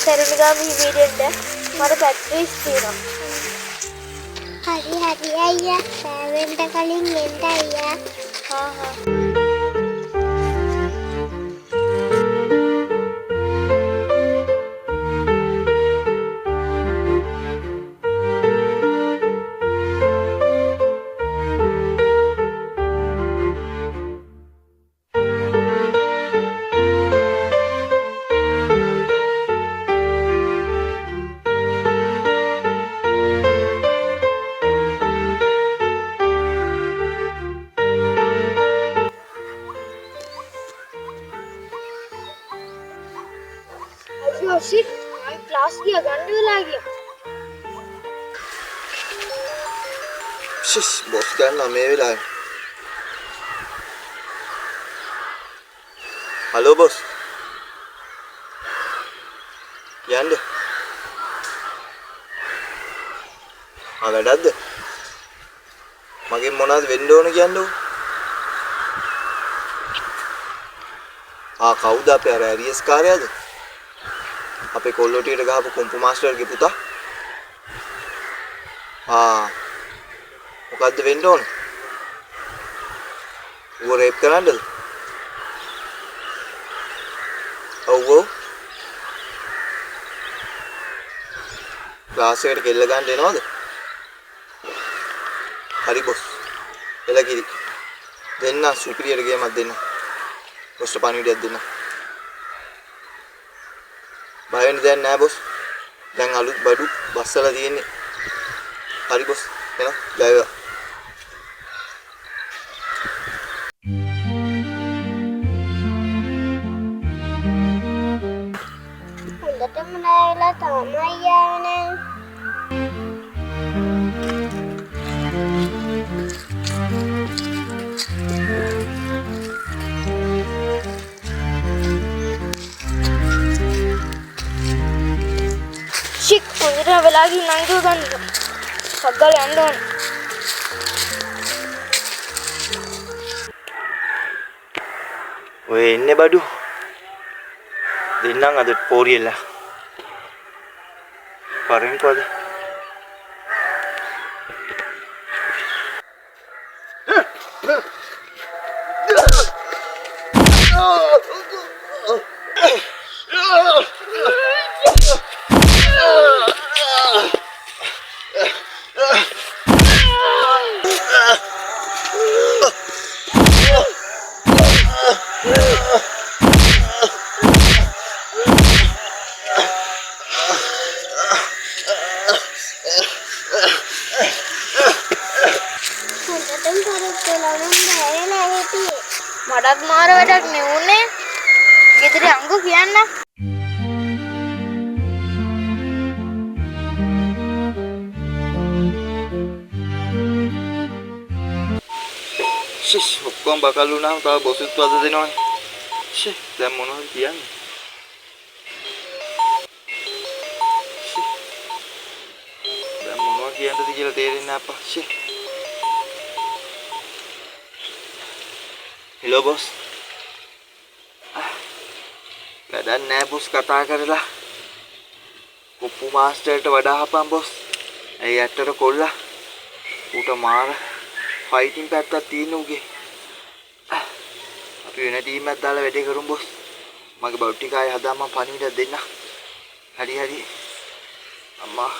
සරණගම හිමිරෙන්න මට පැට්‍රිස් තියෙනවා. හරි අයියා. සෑවෙන්න කලින් එන්න අයියා. හා. Shit, my class gaya ganda wala gaya. Shish, boss ganna me wela. Hello boss. Yande. වැඩක්ද? මගෙන් මොනවද වෙන්න ඕන කියන්නේ? කවුද අපේ අර ඇරියස් කාර්යයද? අපේ කොල්ලොටියට ගහපු කොම්පු මාස්ටර්ගේ පුතා. මොකද්ද වෙන්න ඕන? ඌව රේප් කරන්නද? ඔව්. ක්ලාස් එකට කෙල්ල ගන්න එනවද? හරි බොස්. එළකිරි. දෙන්න සුපිරියර් ගේමක් දෙන්න. පොස්ට් පණිවිඩයක් දෙන්න. බය වෙන්න දෙයක් නෑ බොස්. දැන් අලුත් බඩු බස්සලා තියෙන්නේ. හරි බොස්. එනවා. ජය වේවා. හොඳටම නායලා තමයි යන්නේ. Shit, හොඳට වෙලාවකින් නංගිව ගන්න. සද්දල් යන්න ඕන. ඔය එන්නේ බඩු. දෙන්නම් අද පෝරියලා. පරෙන්කෝද? මටත් මාර වැඩක් නෙවුනේ. ගෙදර අංගු කියන්න. ෂිෂ් ඔක්කොම බකල් වුණාම තව බොසුත් වද දෙනවනේ. ෂිෂ් දැන් මොනවද කියන්නේ? දැන් මොනවද කියන්නද කියලා තේරෙන්නේ නැහැ අප්පා. ෂිෂ්. Hello boss. වැඩක් නැහැ බොස් කතා කරලා. කොප්පු මාස්ටර්ට වඩා හපන් බොස්. ඇයි ඇත්තට කොල්ලා? ඌට මාර ෆයිටින් පැත්තක් තියෙන උගේ. අපි වෙන ටීම් එකක් දාලා වැඩේ කරමු බොස්. මගේ බවුට් ටික ආයේ හදාම පණිවිඩයක් දෙන්න. හරි. අම්මා